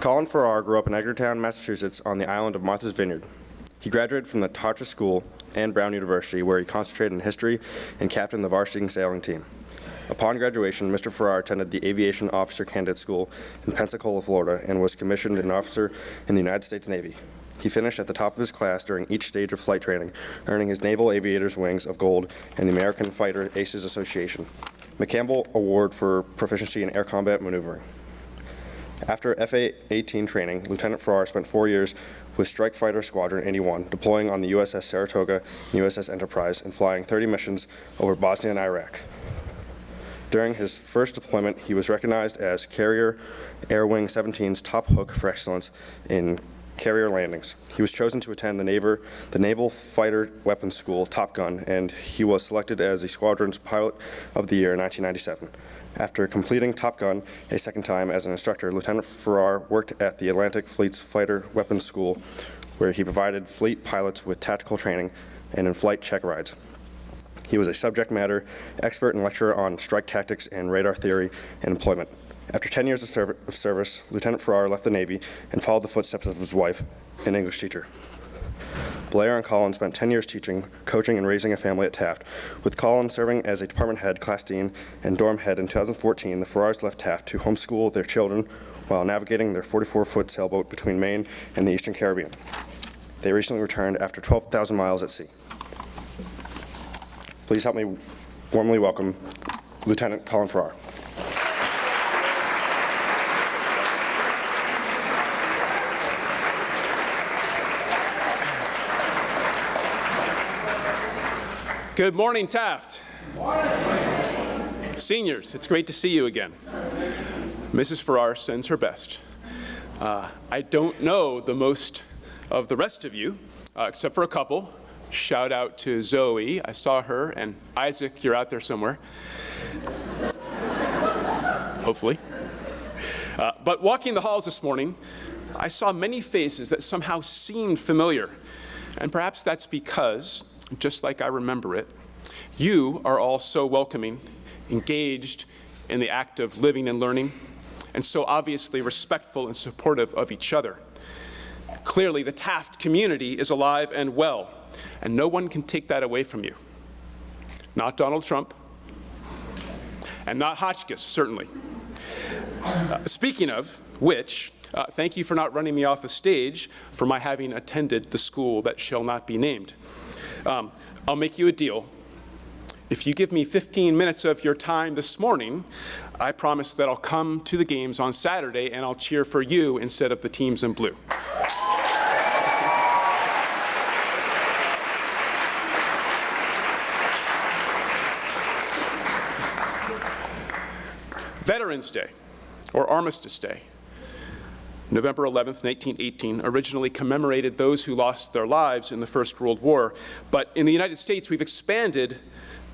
Colin Farrar grew up in Edgartown, Massachusetts on the island of Martha's Vineyard. He graduated from the Taft School and Brown University, where he concentrated in history and captained the varsity sailing team. Upon graduation, Mr. Farrar attended the Aviation Officer Candidate School in Pensacola, Florida, and was commissioned an officer in the United States Navy. He finished at the top of his class during each stage of flight training, earning his Naval Aviator's Wings of Gold and the American Fighter Aces Association McCampbell Award for proficiency in air combat maneuvering. After FA-18 training, Lieutenant Farrar spent 4 years with Strike Fighter Squadron 81, deploying on the USS Saratoga and USS Enterprise and flying 30 missions over Bosnia and Iraq. During his first deployment, he was recognized as Carrier Air Wing 17's top hook for excellence in carrier landings. He was chosen to attend the Naval Fighter Weapons School, Top Gun, and he was selected as the squadron's Pilot of the Year in 1997. After completing Top Gun a second time as an instructor, Lieutenant Farrar worked at the Atlantic Fleet's Fighter Weapons School, where he provided fleet pilots with tactical training and in-flight check rides. He was a subject matter expert and lecturer on strike tactics and radar theory and employment. After 10 years of service, Lieutenant Farrar left the Navy and followed the footsteps of his wife, an English teacher. Blair and Colin spent 10 years teaching, coaching, and raising a family at Taft. With Colin serving as a department head, class dean, and dorm head in 2014, the Farrars left Taft to homeschool their children while navigating their 44-foot sailboat between Maine and the Eastern Caribbean. They recently returned after 12,000 miles at sea. Please help me warmly welcome Lieutenant Colin Farrar. Good morning, Taft. Good morning. Seniors, it's great to see you again. Mrs. Farrar sends her best. I don't know the most of the rest of you, except for a couple. Shout out to Zoe, I saw her, and Isaac, you're out there somewhere. Hopefully. But walking the halls this morning, I saw many faces that somehow seemed familiar. And perhaps that's because, just like I remember it, you are all so welcoming, engaged in the act of living and learning, and so obviously respectful and supportive of each other. Clearly, the Taft community is alive and well, and no one can take that away from you. Not Donald Trump, and not Hotchkiss, certainly. Speaking of which, thank you for not running me off the stage for my having attended the school that shall not be named. I'll make you a deal. If you give me 15 minutes of your time this morning, I promise that I'll come to the games on Saturday and I'll cheer for you instead of the teams in blue. Veterans Day, or Armistice Day, November 11th, 1918, originally commemorated those who lost their lives in the First World War. But in the United States, we've expanded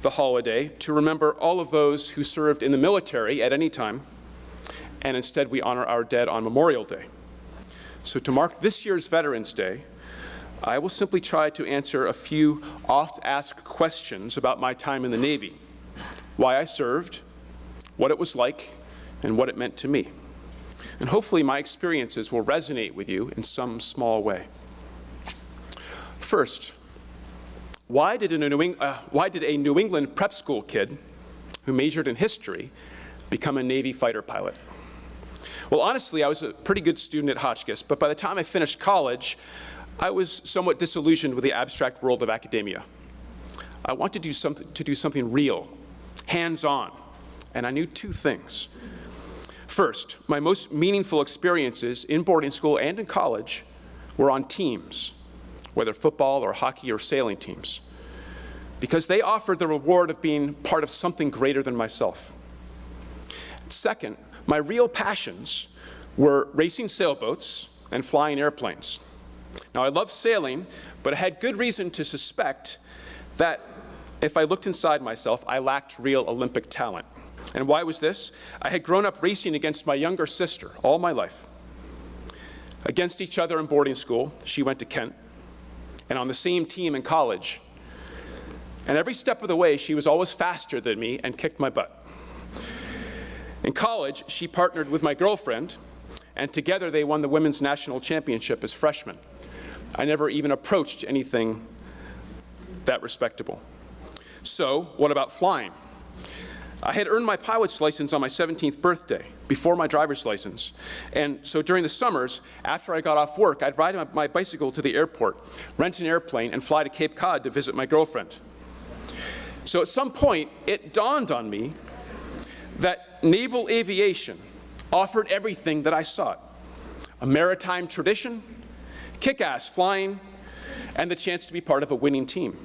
the holiday to remember all of those who served in the military at any time, and instead we honor our dead on Memorial Day. So to mark this year's Veterans Day, I will simply try to answer a few oft-asked questions about my time in the Navy, why I served, what it was like, and what it meant to me. And hopefully my experiences will resonate with you in some small way. First, why did a New England prep school kid who majored in history become a Navy fighter pilot? Well, honestly, I was a pretty good student at Hotchkiss, but by the time I finished college, I was somewhat disillusioned with the abstract world of academia. I wanted to do something real, hands-on, and I knew two things. First, my most meaningful experiences in boarding school and in college were on teams, whether football or hockey or sailing teams, because they offered the reward of being part of something greater than myself. Second, my real passions were racing sailboats and flying airplanes. Now, I love sailing, but I had good reason to suspect that if I looked inside myself, I lacked real Olympic talent. And why was this? I had grown up racing against my younger sister all my life. Against each other in boarding school, she went to Kent, and on the same team in college. And every step of the way, she was always faster than me and kicked my butt. In college, she partnered with my girlfriend, and together they won the women's national championship as freshmen. I never even approached anything that respectable. So, what about flying? I had earned my pilot's license on my 17th birthday, before my driver's license. And so during the summers, after I got off work, I'd ride my bicycle to the airport, rent an airplane, and fly to Cape Cod to visit my girlfriend. So at some point, it dawned on me that naval aviation offered everything that I sought: a maritime tradition, kick-ass flying, and the chance to be part of a winning team,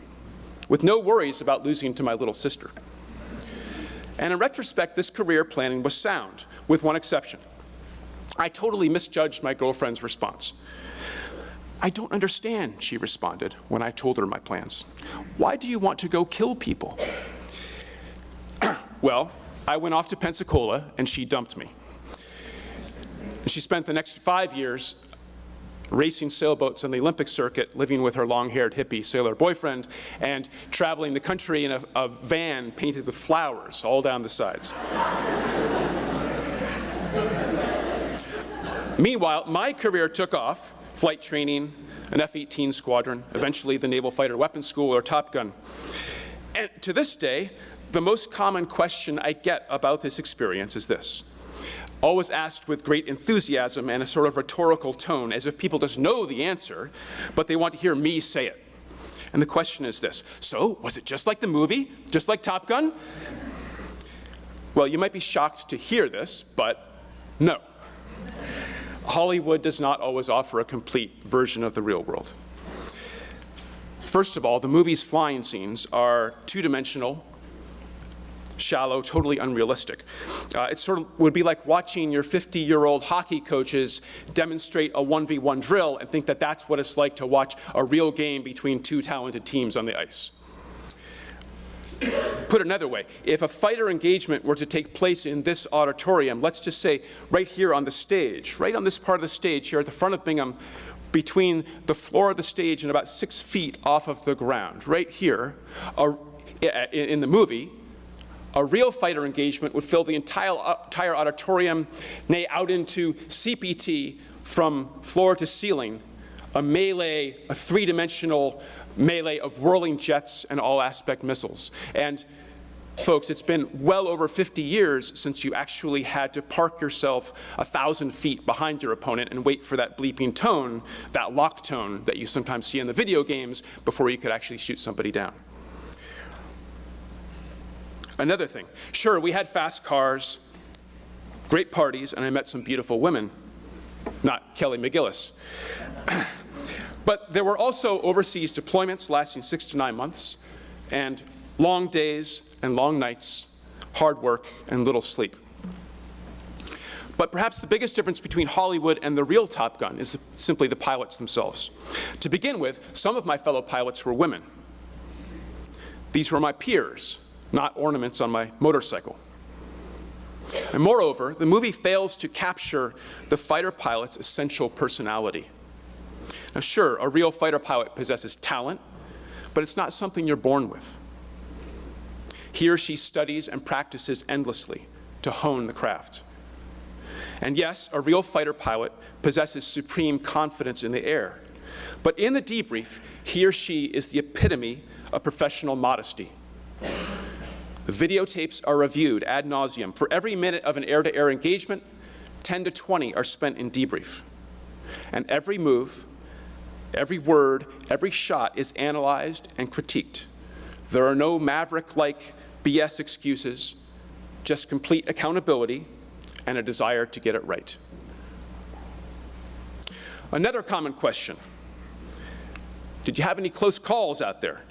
with no worries about losing to my little sister. And in retrospect, this career planning was sound, with one exception. I totally misjudged my girlfriend's response. "I don't understand," she responded when I told her my plans. "Why do you want to go kill people?" Well, I went off to Pensacola, and she dumped me. And she spent the next 5 years racing sailboats on the Olympic circuit, living with her long-haired hippie sailor boyfriend, and traveling the country in a van painted with flowers all down the sides. Meanwhile, my career took off: flight training, an F-18 squadron, eventually the Naval Fighter Weapons School or Top Gun. And to this day, the most common question I get about this experience is this, always asked with great enthusiasm and a sort of rhetorical tone, as if people just know the answer, but they want to hear me say it. And the question is this: so, was it just like the movie? Just like Top Gun? Well, you might be shocked to hear this, but no. Hollywood does not always offer a complete version of the real world. First of all, the movie's flying scenes are two-dimensional, shallow, totally unrealistic. It sort of would be like watching your 50-year-old hockey coaches demonstrate a 1v1 drill and think that that's what it's like to watch a real game between two talented teams on the ice. Put another way, if a fighter engagement were to take place in this auditorium, let's just say right here on the stage, right on this part of the stage here at the front of Bingham, between the floor of the stage and about 6 feet off of the ground, right here, in the movie, a real fighter engagement would fill the entire auditorium, nay, out into CPT from floor to ceiling, a melee, a three-dimensional melee of whirling jets and all-aspect missiles. And folks, it's been well over 50 years since you actually had to park yourself 1,000 feet behind your opponent and wait for that bleeping tone, that lock tone that you sometimes see in the video games before you could actually shoot somebody down. Another thing, sure, we had fast cars, great parties, and I met some beautiful women, not Kelly McGillis. But there were also overseas deployments lasting 6 to 9 months, and long days and long nights, hard work and little sleep. But perhaps the biggest difference between Hollywood and the real Top Gun is simply the pilots themselves. To begin with, some of my fellow pilots were women. These were my peers, not ornaments on my motorcycle. And moreover, the movie fails to capture the fighter pilot's essential personality. Now sure, a real fighter pilot possesses talent, but it's not something you're born with. He or she studies and practices endlessly to hone the craft. And yes, a real fighter pilot possesses supreme confidence in the air, but in the debrief, he or she is the epitome of professional modesty. The videotapes are reviewed ad nauseum. For every minute of an air-to-air engagement, 10 to 20 are spent in debrief. And every move, every word, every shot is analyzed and critiqued. There are no maverick-like BS excuses, just complete accountability and a desire to get it right. Another common question: did you have any close calls out there?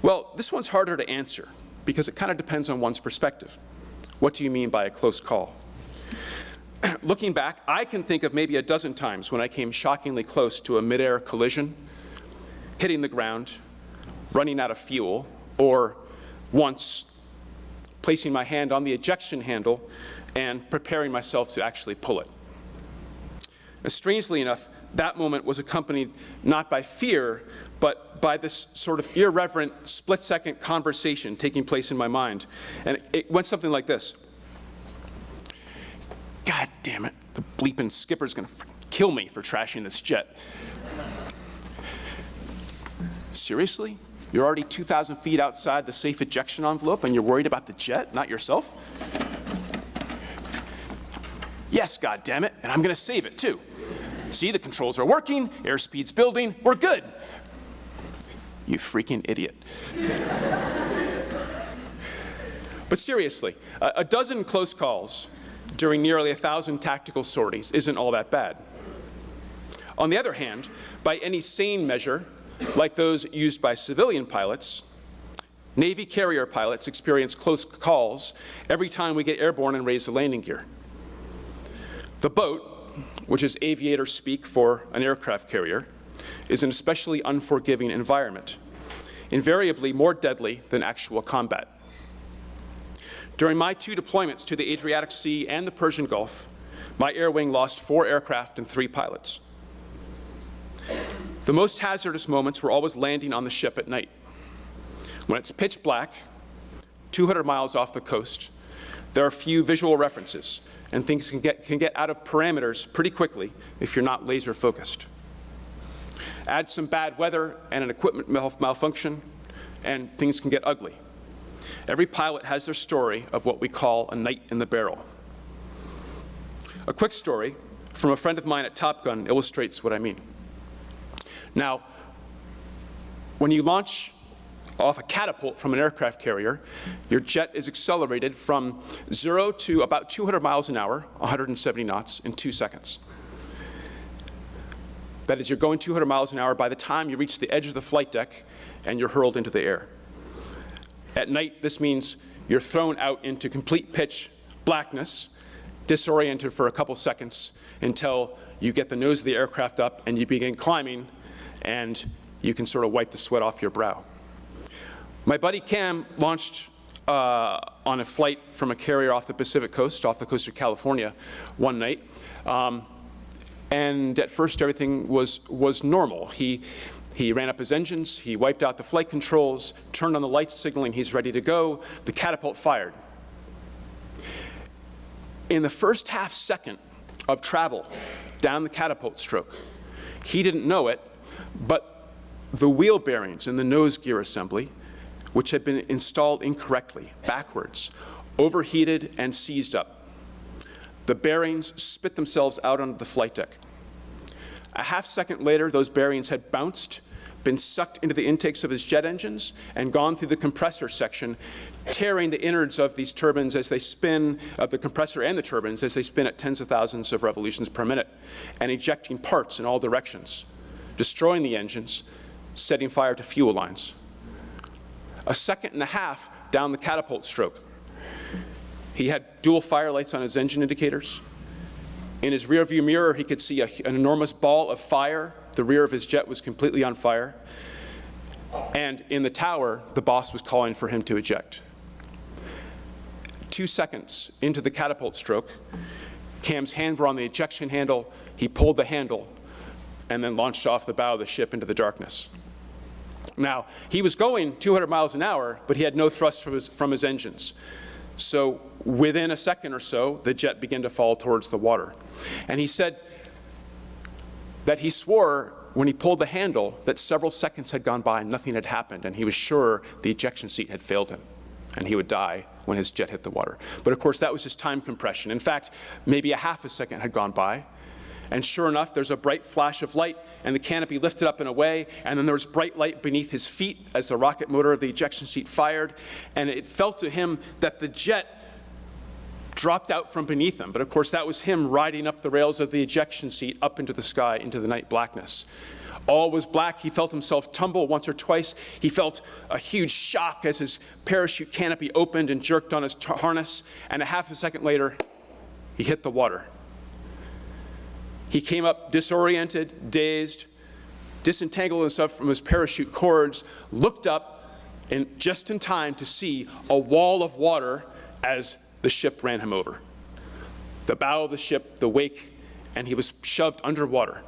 Well, this one's harder to answer because it kind of depends on one's perspective. What do you mean by a close call? Looking back, I can think of maybe a dozen times when I came shockingly close to a mid-air collision, hitting the ground, running out of fuel, or once placing my hand on the ejection handle and preparing myself to actually pull it. Strangely enough, that moment was accompanied not by fear, but by this sort of irreverent split-second conversation taking place in my mind. And it went something like this: God damn it, The bleeping skipper's gonna kill me for trashing this jet. Seriously? You're already 2,000 feet outside the safe ejection envelope and you're worried about the jet, not yourself? Yes, goddammit, and I'm gonna save it too. See, the controls are working, airspeed's building, we're good. You freaking idiot. But seriously, a dozen close calls during nearly 1,000 tactical sorties isn't all that bad. On the other hand, by any sane measure, like those used by civilian pilots, Navy carrier pilots experience close calls every time we get airborne and raise the landing gear. The boat, which is aviator speak for an aircraft carrier, is an especially unforgiving environment, invariably more deadly than actual combat. During my 2 deployments to the Adriatic Sea and the Persian Gulf, my air wing lost 4 aircraft and 3 pilots. The most hazardous moments were always landing on the ship at night. When it's pitch black, 200 miles off the coast, there are few visual references, and things can get out of parameters pretty quickly if you're not laser focused. Add some bad weather and an equipment malfunction, and things can get ugly. Every pilot has their story of what we call a night in the barrel. A quick story from a friend of mine at Top Gun illustrates what I mean. Now, when you launch off a catapult from an aircraft carrier, your jet is accelerated from 0 to about 200 miles an hour, 170 knots, in 2 seconds. That is, you're going 200 miles an hour by the time you reach the edge of the flight deck and you're hurled into the air. At night, this means you're thrown out into complete pitch blackness, disoriented for a couple seconds until you get the nose of the aircraft up and you begin climbing, and you can sort of wipe the sweat off your brow. My buddy Cam launched on a flight from a carrier off the Pacific coast, off the coast of California, one night. And at first, everything was normal. He ran up his engines, he wiped out the flight controls, turned on the lights signaling he's ready to go. The catapult fired. In the first half second of travel down the catapult stroke, he didn't know it, but the wheel bearings in the nose gear assembly, which had been installed incorrectly, backwards, overheated and seized up. The bearings spit themselves out onto the flight deck. A half second later, those bearings had bounced, been sucked into the intakes of his jet engines, and gone through the compressor section, tearing the innards of these turbines as they spin, of the compressor and the turbines, as they spin at tens of thousands of revolutions per minute, and ejecting parts in all directions, destroying the engines, setting fire to fuel lines. A second and a half down the catapult stroke, he had dual fire lights on his engine indicators. In his rearview mirror, he could see an enormous ball of fire. The rear of his jet was completely on fire. And in the tower, the boss was calling for him to eject. 2 seconds into the catapult stroke, Cam's hands were on the ejection handle. He pulled the handle and then launched off the bow of the ship into the darkness. Now, he was going 200 miles an hour, but he had no thrust from his engines. So within a second or so, the jet began to fall towards the water. And he said that he swore when he pulled the handle that several seconds had gone by and nothing had happened, and he was sure the ejection seat had failed him and he would die when his jet hit the water. But of course, that was just time compression. In fact, maybe a half a second had gone by, and sure enough, there's a bright flash of light, and the canopy lifted up and away, and then there was bright light beneath his feet as the rocket motor of the ejection seat fired, and it felt to him that the jet dropped out from beneath him. But of course, that was him riding up the rails of the ejection seat up into the sky, into the night blackness. All was black. He felt himself tumble once or twice. He felt a huge shock as his parachute canopy opened and jerked on his harness, and a half a second later, he hit the water. He came up disoriented, dazed, disentangled himself from his parachute cords, looked up, and just in time to see a wall of water as the ship ran him over. The bow of the ship, the wake, and he was shoved underwater.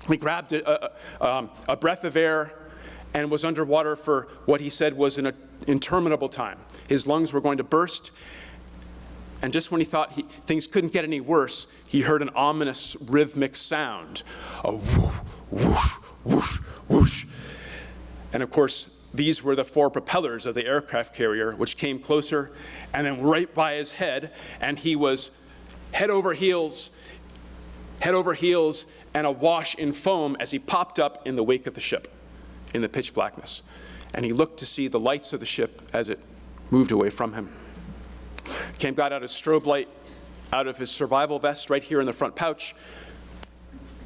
He grabbed a breath of air and was underwater for what he said was an interminable time. His lungs were going to burst, And just when he thought things couldn't get any worse, he heard an ominous rhythmic sound, a whoosh, whoosh, whoosh, whoosh. And of course, these were the 4 propellers of the aircraft carrier, which came closer and then right by his head, and he was head over heels, and awash in foam as he popped up in the wake of the ship in the pitch blackness. And he looked to see the lights of the ship as it moved away from him. Cam got out his strobe light out of his survival vest right here in the front pouch,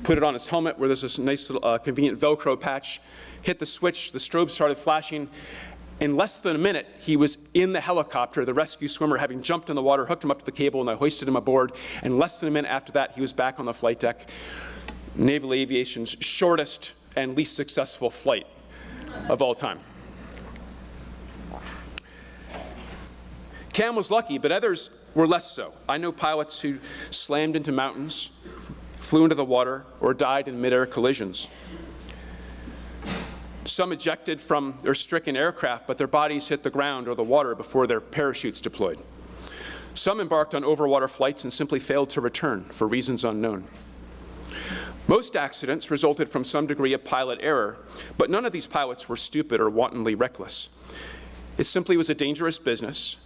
put it on his helmet where there's this nice little convenient Velcro patch, hit the switch, the strobe started flashing. In less than a minute, he was in the helicopter, the rescue swimmer having jumped in the water, hooked him up to the cable, and I hoisted him aboard. And less than a minute after that, he was back on the flight deck. Naval aviation's shortest and least successful flight of all time. Cam was lucky, but others were less so. I know pilots who slammed into mountains, flew into the water, or died in mid-air collisions. Some ejected from their stricken aircraft, but their bodies hit the ground or the water before their parachutes deployed. Some embarked on overwater flights and simply failed to return for reasons unknown. Most accidents resulted from some degree of pilot error, but none of these pilots were stupid or wantonly reckless. It simply was a dangerous business,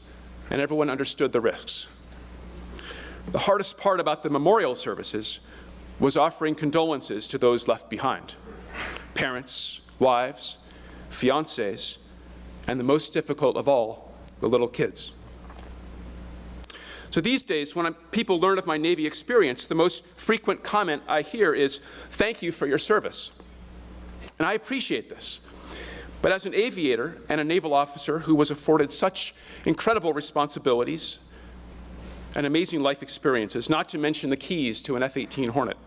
and everyone understood the risks. The hardest part about the memorial services was offering condolences to those left behind: parents, wives, fiancés, and the most difficult of all, the little kids. So these days, when people learn of my Navy experience, the most frequent comment I hear is, "Thank you for your service." And I appreciate this. But as an aviator and a naval officer who was afforded such incredible responsibilities and amazing life experiences, not to mention the keys to an F-18 Hornet,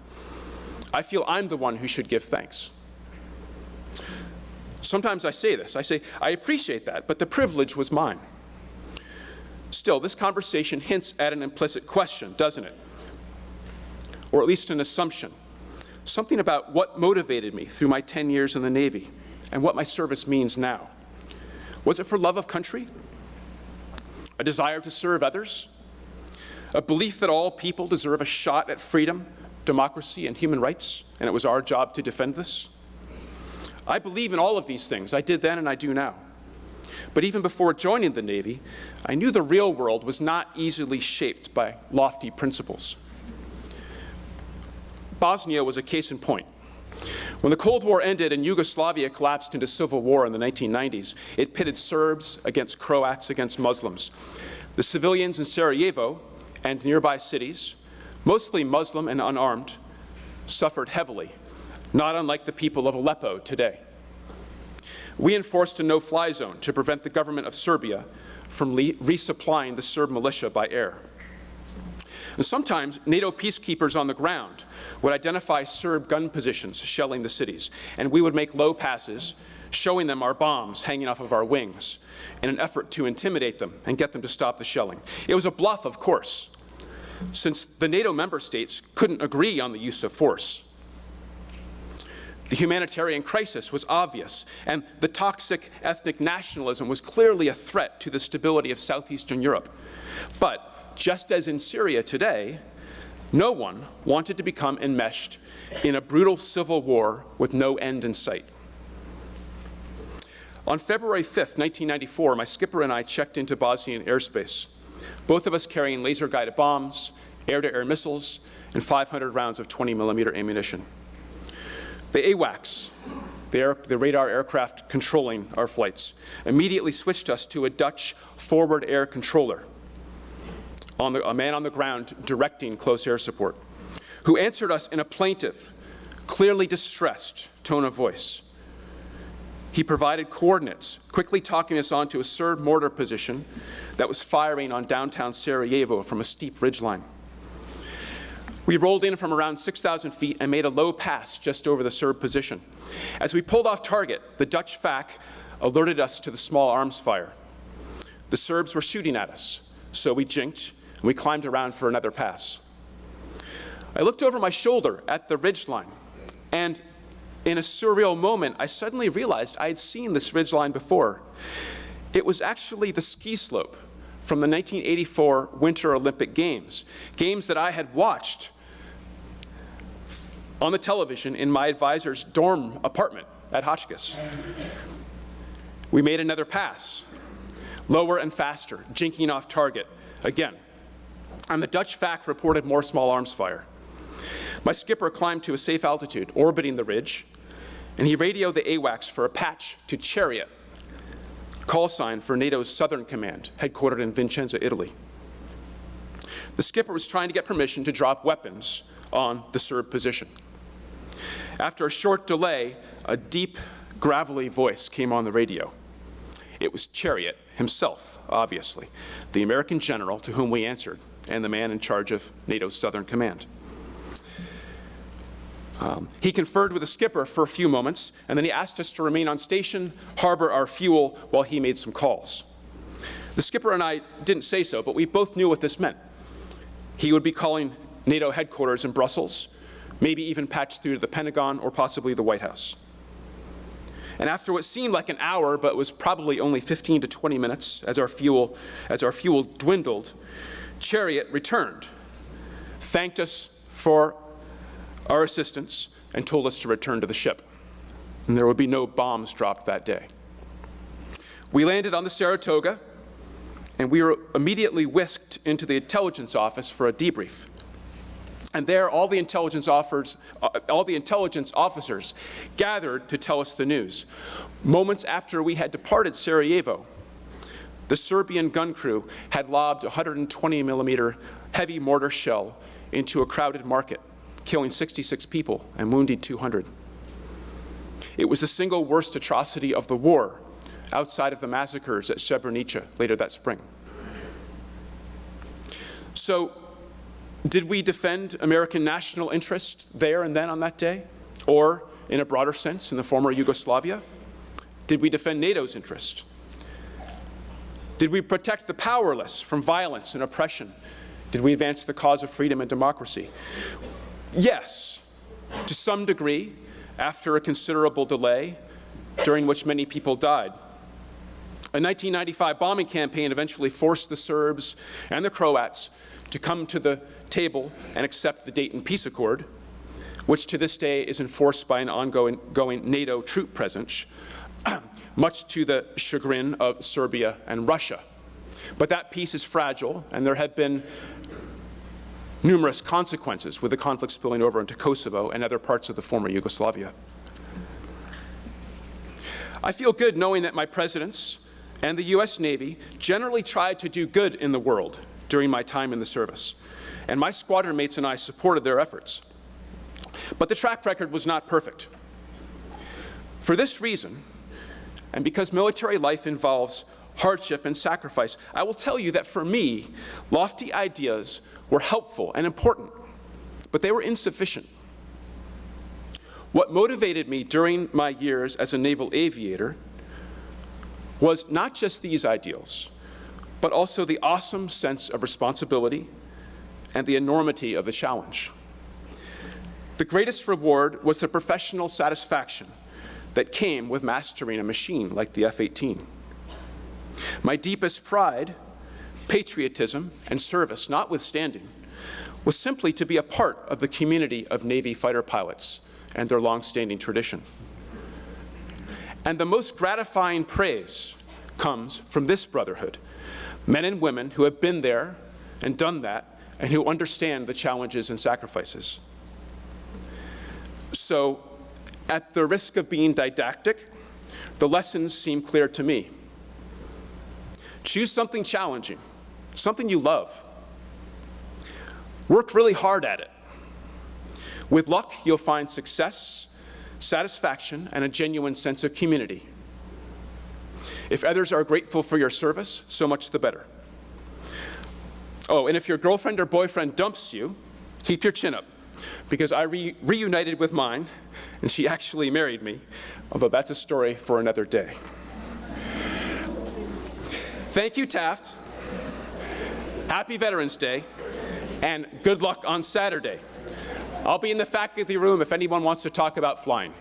I feel I'm the one who should give thanks. Sometimes I say this, I say, I appreciate that, but the privilege was mine. Still, this conversation hints at an implicit question, doesn't it? Or at least an assumption. Something about what motivated me through my 10 years in the Navy and what my service means now. Was it for love of country? A desire to serve others? A belief that all people deserve a shot at freedom, democracy, and human rights, and it was our job to defend this? I believe in all of these things. I did then and I do now. But even before joining the Navy, I knew the real world was not easily shaped by lofty principles. Bosnia was a case in point. When the Cold War ended and Yugoslavia collapsed into civil war in the 1990s, it pitted Serbs against Croats against Muslims. The civilians in Sarajevo and nearby cities, mostly Muslim and unarmed, suffered heavily, not unlike the people of Aleppo today. We enforced a no-fly zone to prevent the government of Serbia from resupplying the Serb militia by air. And sometimes NATO peacekeepers on the ground would identify Serb gun positions shelling the cities, and we would make low passes, showing them our bombs hanging off of our wings in an effort to intimidate them and get them to stop the shelling. It was a bluff, of course, since the NATO member states couldn't agree on the use of force. The humanitarian crisis was obvious, and the toxic ethnic nationalism was clearly a threat to the stability of southeastern Europe. But just as in Syria today, no one wanted to become enmeshed in a brutal civil war with no end in sight. On February 5th, 1994, my skipper and I checked into Bosnian airspace, both of us carrying laser-guided bombs, air-to-air missiles, and 500 rounds of 20mm ammunition. The AWACS, the radar aircraft controlling our flights, immediately switched us to a Dutch forward air controller, a man on the ground directing close air support, who answered us in a plaintive, clearly distressed tone of voice. He provided coordinates, quickly talking us onto a Serb mortar position that was firing on downtown Sarajevo from a steep ridgeline. We rolled in from around 6,000 feet and made a low pass just over the Serb position. As we pulled off target, the Dutch FAC alerted us to the small arms fire. The Serbs were shooting at us, so we jinked and we climbed around for another pass. I looked over my shoulder at the ridgeline, and in a surreal moment, I suddenly realized I had seen this ridgeline before. It was actually the ski slope from the 1984 Winter Olympic Games, games that I had watched on the television in my advisor's dorm apartment at Hotchkiss. We made another pass, lower and faster, jinking off target again. And the Dutch FAC reported more small arms fire. My skipper climbed to a safe altitude, orbiting the ridge, and he radioed the AWACS for a patch to Chariot, call sign for NATO's Southern Command, headquartered in Vicenza, Italy. The skipper was trying to get permission to drop weapons on the Serb position. After a short delay, a deep, gravelly voice came on the radio. It was Chariot himself, obviously, the American general to whom we answered, and the man in charge of NATO's Southern Command. He conferred with the skipper for a few moments, and then he asked us to remain on station, harbor our fuel, while he made some calls. The skipper and I didn't say so, but we both knew what this meant. He would be calling NATO headquarters in Brussels, maybe even patched through to the Pentagon or possibly the White House. And after what seemed like an hour, but was probably only 15 to 20 minutes as our fuel dwindled, Chariot returned, thanked us for our assistance, and told us to return to the ship. And there would be no bombs dropped that day. We landed on the Saratoga, and we were immediately whisked into the intelligence office for a debrief. And there, all the intelligence officers gathered to tell us the news. Moments after we had departed Sarajevo, the Serbian gun crew had lobbed a 120-millimeter heavy mortar shell into a crowded market, killing 66 people and wounding 200. It was the single worst atrocity of the war, outside of the massacres at Srebrenica later that spring. So, did we defend American national interest there and then on that day? Or, in a broader sense, in the former Yugoslavia? Did we defend NATO's interest? Did we protect the powerless from violence and oppression? Did we advance the cause of freedom and democracy? Yes, to some degree, after a considerable delay, during which many people died. A 1995 bombing campaign eventually forced the Serbs and the Croats to come to the table and accept the Dayton Peace Accord, which to this day is enforced by an ongoing NATO troop presence, much to the chagrin of Serbia and Russia. But that peace is fragile, and there have been numerous consequences with the conflict spilling over into Kosovo and other parts of the former Yugoslavia. I feel good knowing that my presidents and the US Navy generally tried to do good in the world during my time in the service, and my squadron mates and I supported their efforts. But the track record was not perfect. For this reason, and because military life involves hardship and sacrifice, I will tell you that for me, lofty ideas were helpful and important, but they were insufficient. What motivated me during my years as a naval aviator was not just these ideals, but also the awesome sense of responsibility and the enormity of the challenge. The greatest reward was the professional satisfaction that came with mastering a machine like the F-18. My deepest pride, patriotism, and service notwithstanding, was simply to be a part of the community of Navy fighter pilots and their long-standing tradition. And the most gratifying praise comes from this brotherhood, men and women who have been there and done that and who understand the challenges and sacrifices. So, at the risk of being didactic, the lessons seem clear to me. Choose something challenging, something you love. Work really hard at it. With luck, you'll find success, satisfaction, and a genuine sense of community. If others are grateful for your service, so much the better. Oh, and if your girlfriend or boyfriend dumps you, keep your chin up, because I reunited with mine, and she actually married me, although that's a story for another day. Thank you, Taft. Happy Veterans Day, and good luck on Saturday. I'll be in the faculty room if anyone wants to talk about flying.